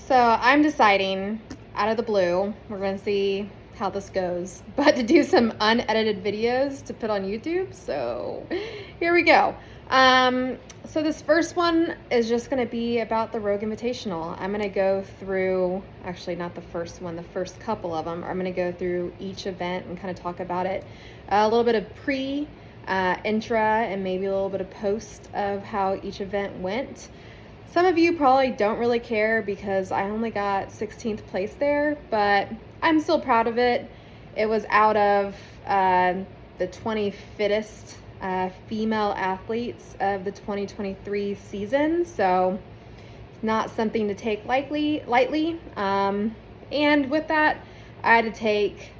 So I'm deciding out of the blue, we're going to see how this goes, but to do some unedited videos to put on YouTube. So here we go. So this first one is just going to be about the Rogue Invitational. I'm going to go through, actually not the first one, the first couple of them. I'm going to go through each event and kind of talk about it. A little bit of intra, and maybe a little bit of post of how each event went. Some of you probably don't really care because I only got 16th place there, but I'm still proud of it. It was out of the 20 fittest female athletes of the 2023 season, so it's not something to take lightly. And with that, I had to take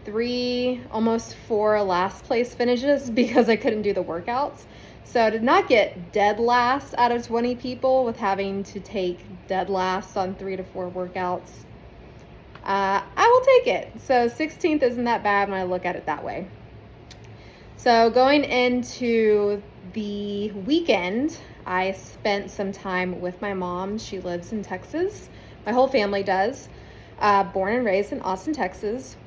3, almost 4 last place finishes because I couldn't do the workouts. So to not get dead last out of 20 people with having to take dead last on 3 to 4 workouts, I will take it. So 16th isn't that bad when I look at it that way. So going into the weekend, I spent some time with my mom. She lives in Texas. My whole family does. Born and raised in Austin, Texas.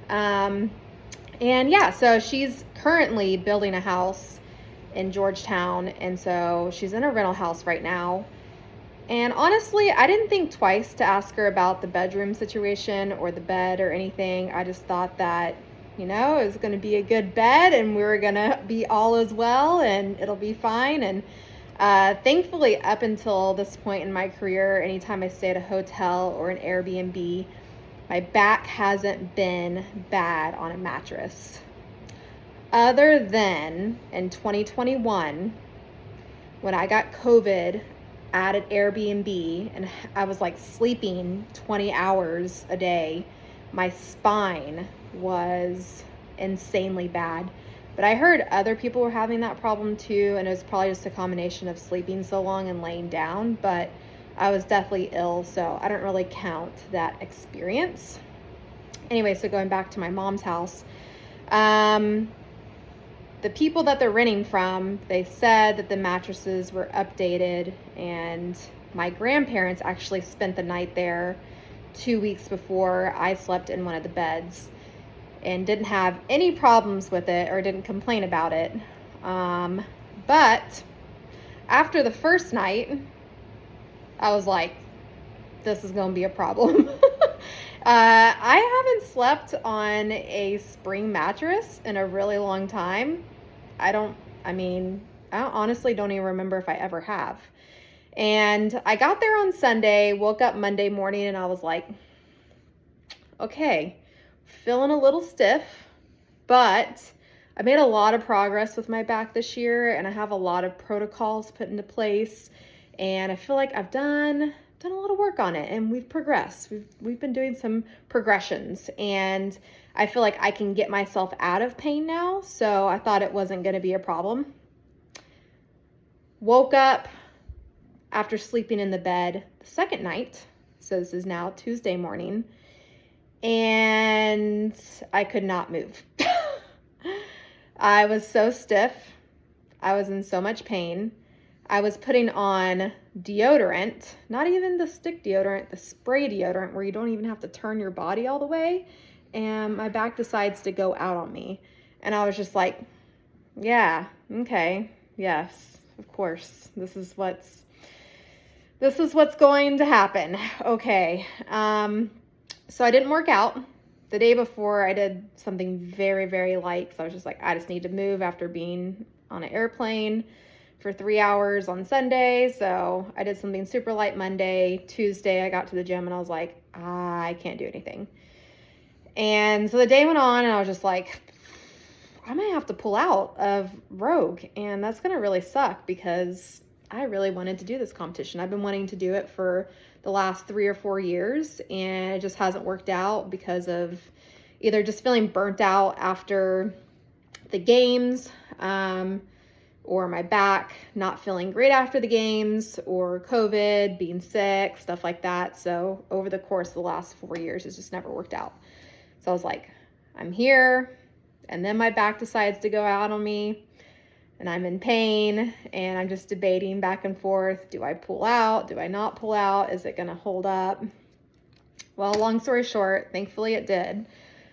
And yeah, so she's currently building a house in Georgetown, and so she's in a rental house right now. And honestly, I didn't think twice to ask her about the bedroom situation or the bed or anything. I just thought that, it was going to be a good bed and we were going to be all as well and it'll be fine. And thankfully, up until this point in my career, anytime I stay at a hotel or an Airbnb, my back hasn't been bad on a mattress. Other than in 2021, when I got COVID at an Airbnb and I was like sleeping 20 hours a day, my spine was insanely bad. But I heard other people were having that problem too, and it was probably just a combination of sleeping so long and laying down, but I was definitely ill, so I don't really count that experience. Anyway, so going back to my mom's house, the people that they're renting from, they said that the mattresses were updated, and my grandparents actually spent the night there 2 weeks before I slept in one of the beds and didn't have any problems with it or didn't complain about it. But after the first night, I was like, this is going to be a problem. I haven't slept on a spring mattress in a really long time. I honestly don't even remember if I ever have. And I got there on Sunday, woke up Monday morning, and I was like, okay, feeling a little stiff, but I made a lot of progress with my back this year, and I have a lot of protocols put into place, and I feel like I've done a lot of work on it, and we've progressed. We've been doing some progressions, and I feel like I can get myself out of pain now, so I thought it wasn't going to be a problem. Woke up after sleeping in the bed the second night, so this is now Tuesday morning, and I could not move. I was so stiff. I was in so much pain. I was putting on deodorant, not even the stick deodorant, the spray deodorant where you don't even have to turn your body all the way. And my back decides to go out on me. And I was just like, yeah, okay, yes, of course. This is what's going to happen. Okay. So I didn't work out. The day before I did something very, very light. So I was just like, I just need to move after being on an airplane for 3 hours on Sunday. So I did something super light Monday. Tuesday, I got to the gym and I was like, I can't do anything. And so the day went on and I was just like, I might have to pull out of Rogue. And that's going to really suck because I really wanted to do this competition. I've been wanting to do it for the last 3 or 4 years, and it just hasn't worked out because of either just feeling burnt out after the games, or my back not feeling great after the games, or COVID, being sick, stuff like that. So over the course of the last 4 years, it's just never worked out. So I was like, I'm here, and then my back decides to go out on me, and I'm in pain, and I'm just debating back and forth. Do I pull out? Do I not pull out? Is it going to hold up? Well, long story short, thankfully it did.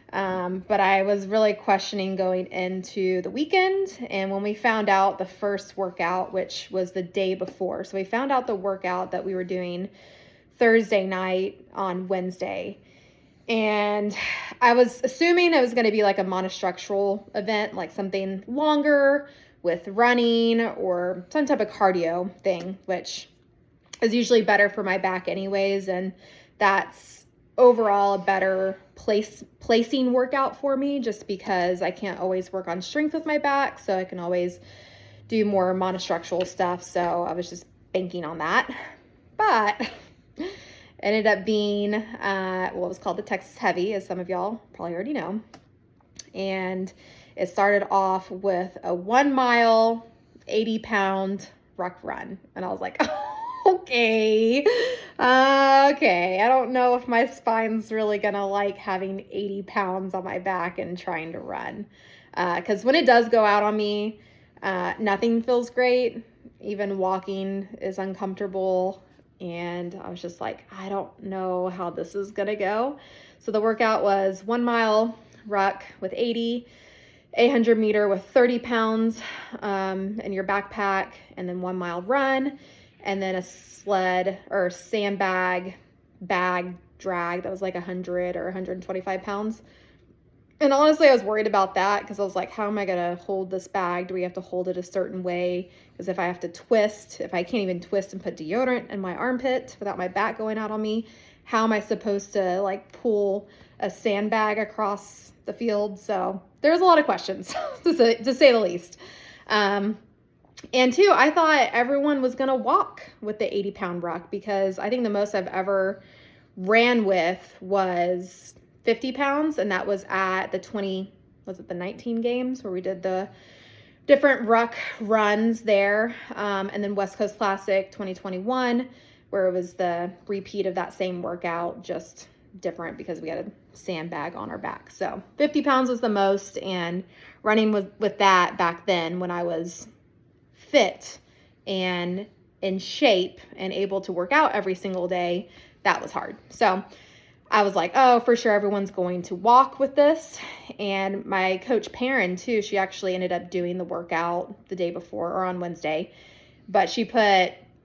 But I was really questioning going into the weekend. And when we found out the first workout, which was the day before, so we found out the workout that we were doing Thursday night on Wednesday. And I was assuming it was going to be like a monostructural event, like something longer with running or some type of cardio thing, which is usually better for my back anyways. And that's overall a better placing workout for me, just because I can't always work on strength with my back. So I can always do more monostructural stuff. So I was just banking on that. But ended up being what was called the Texas Heavy, as some of y'all probably already know. And it started off with a 1 mile, 80-pound ruck run. And I was like, okay. I don't know if my spine's really gonna like having 80 pounds on my back and trying to run. Because when it does go out on me, nothing feels great. Even walking is uncomfortable. And I was just like, I don't know how this is gonna go. So the workout was 1 mile ruck with 80, 800 meter with 30 pounds in your backpack, and then 1 mile run, and then a sled or sandbag bag drag that was like 100 or 125 pounds. And honestly, I was worried about that because I was like, how am I going to hold this bag? Do we have to hold it a certain way? Because if I have to twist, if I can't even twist and put deodorant in my armpit without my back going out on me, how am I supposed to like pull a sandbag across the field? So there's a lot of questions to say the least. And two, I thought everyone was going to walk with the 80-pound ruck, because I think the most I've ever ran with was 50 pounds. And that was at the 19 games where we did the different ruck runs there. And then West Coast Classic 2021, where it was the repeat of that same workout, just different because we had a sandbag on our back. So 50 pounds was the most, and running with that back then when I was fit and in shape and able to work out every single day, that was hard. So I was like, oh, for sure everyone's going to walk with this. And my coach Perrin too, she actually ended up doing the workout the day before or on Wednesday, but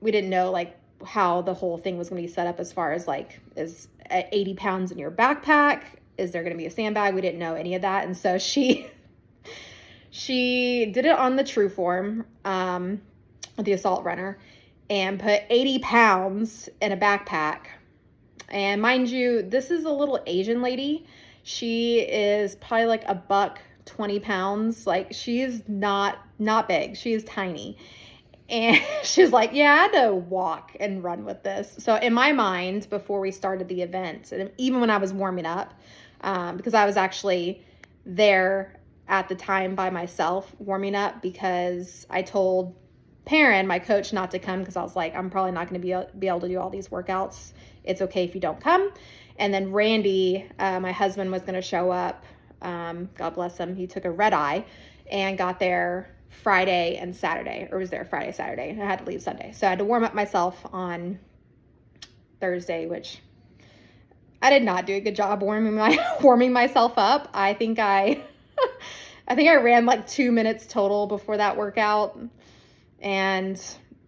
we didn't know like how the whole thing was going to be set up as far as like, is at 80 pounds in your backpack, is there going to be a sandbag? We didn't know any of that. And so she did it on the true form, the assault runner, and put 80 pounds in a backpack. And mind you, this is a little Asian lady. She is probably like $120. Like, she is not big. She is tiny. And she's like, yeah, I had to walk and run with this. So in my mind, before we started the event, and even when I was warming up, because I was actually there at the time by myself warming up, because I told Perrin, my coach, not to come, because I was like, I'm probably not going to be able to do all these workouts. It's okay if you don't come. And then Randy, my husband, was going to show up. God bless him. He took a red eye and got there Friday and Saturday, or was there Friday, Saturday. I had to leave Sunday. So I had to warm up myself on Thursday, which I did not do a good job warming myself up. I think I ran like 2 minutes total before that workout. And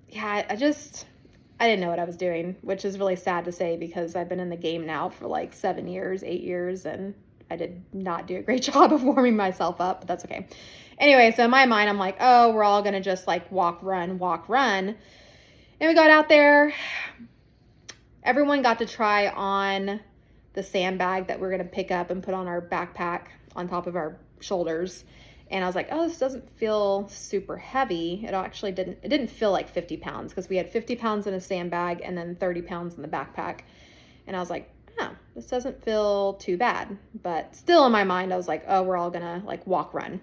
yeah, I didn't know what I was doing, which is really sad to say, because I've been in the game now for like 8 years, and I did not do a great job of warming myself up, but that's okay. Anyway, so in my mind, I'm like, oh, we're all going to just like walk, run. And we got out there. Everyone got to try on the sandbag that we're going to pick up and put on our backpack on top of our shoulders. And I was like, oh, this doesn't feel super heavy. It didn't feel like 50 pounds, because we had 50 pounds in a sandbag and then 30 pounds in the backpack. And I was like, oh, this doesn't feel too bad. But still in my mind, I was like, oh, we're all gonna like walk, run.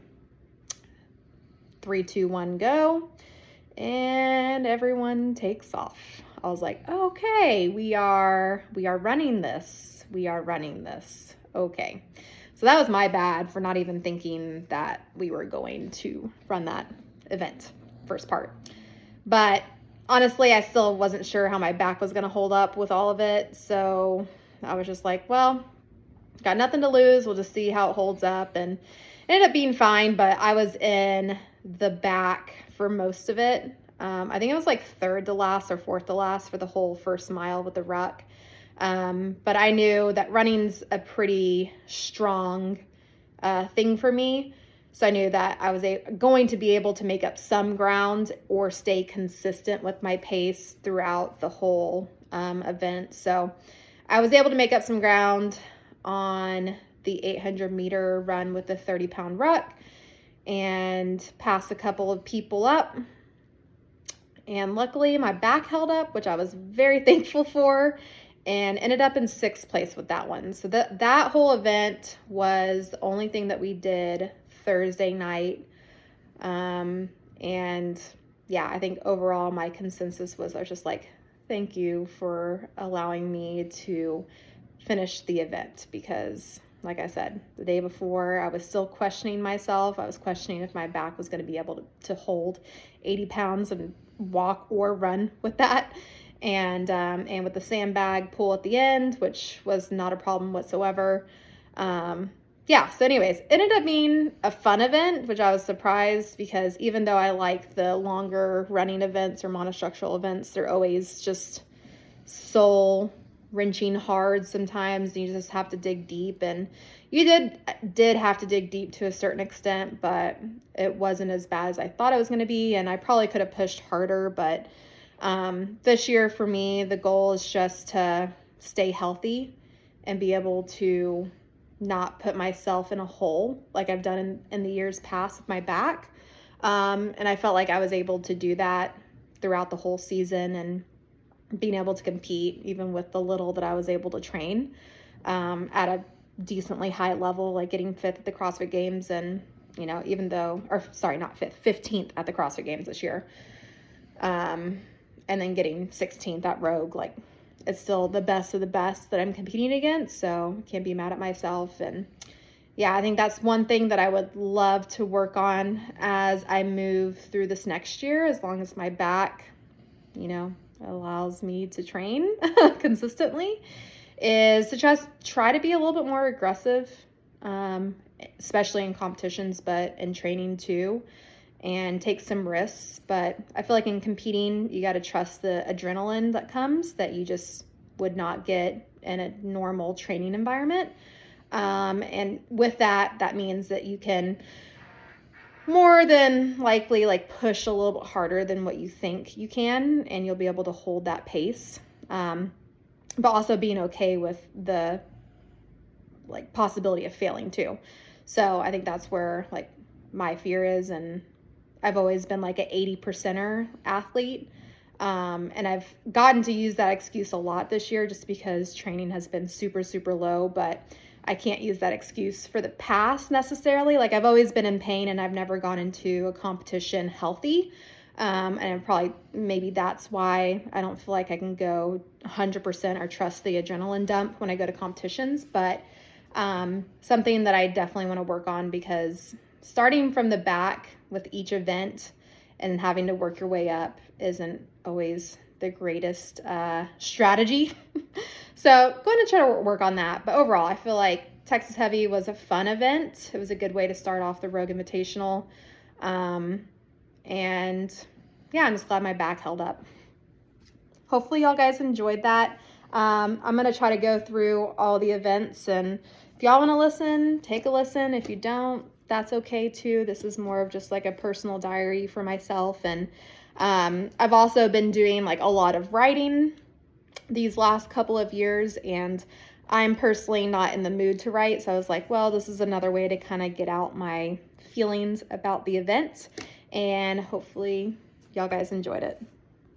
3, 2, 1, go. And everyone takes off. I was like, okay, we are running this. Okay. So that was my bad for not even thinking that we were going to run that event, first part. But honestly, I still wasn't sure how my back was going to hold up with all of it. So I was just like, well, got nothing to lose. We'll just see how it holds up. And it ended up being fine, but I was in the back for most of it. I think it was like third to last or fourth to last for the whole first mile with the ruck. But I knew that running's a pretty strong thing for me. So I knew that I was going to be able to make up some ground or stay consistent with my pace throughout the whole event. So I was able to make up some ground on the 800-meter run with the 30-pound ruck and pass a couple of people up. And luckily my back held up, which I was very thankful for, and ended up in 6th place with that one. So that whole event was the only thing that we did Thursday night. And yeah, I think overall my consensus was I was just like, thank you for allowing me to finish the event, because like I said, the day before I was still questioning myself. I was questioning if my back was going to be able to hold 80 pounds and walk or run with that. And with the sandbag pull at the end, which was not a problem whatsoever. Yeah, so anyways, it ended up being a fun event, which I was surprised, because even though I like the longer running events or monostructural events, they're always just soul wrenching hard sometimes. You just have to dig deep, and you did have to dig deep to a certain extent, but it wasn't as bad as I thought it was going to be, and I probably could have pushed harder. But this year for me, the goal is just to stay healthy and be able to not put myself in a hole like I've done in the years past with my back. And I felt like I was able to do that throughout the whole season, and being able to compete even with the little that I was able to train at a decently high level, like getting 5th at the CrossFit Games, and even though, or sorry, not 5th, 15th at the CrossFit Games this year, and then getting 16th at Rogue. Like, it's still the best of the best that I'm competing against, so I can't be mad at myself. And yeah, I think that's one thing that I would love to work on as I move through this next year, as long as my back allows me to train consistently, is to just try to be a little bit more aggressive, especially in competitions, but in training too, and take some risks. But I feel like in competing, you got to trust the adrenaline that comes that you just would not get in a normal training environment. And with that means that you can more than likely push a little bit harder than what you think you can, and you'll be able to hold that pace. But also being okay with the possibility of failing too. So I think that's where my fear is, and I've always been an 80%er athlete. And I've gotten to use that excuse a lot this year just because training has been super, super low, but I can't use that excuse for the past necessarily. I've always been in pain, and I've never gone into a competition healthy. And maybe that's why I don't feel like I can go 100% or trust the adrenaline dump when I go to competitions. But something that I definitely want to work on, because starting from the back with each event and having to work your way up isn't always the greatest strategy. So going to try to work on that. But overall, I feel like Texas Heavy was a fun event. It was a good way to start off the Rogue Invitational. And yeah, I'm just glad my back held up. Hopefully y'all guys enjoyed that. I'm going to try to go through all the events, and if y'all want to listen, take a listen. If you don't, that's okay too. This is more of just a personal diary for myself. And I've also been doing a lot of writing these last couple of years, and I'm personally not in the mood to write. So I was like, well, this is another way to kind of get out my feelings about the event, and hopefully y'all guys enjoyed it.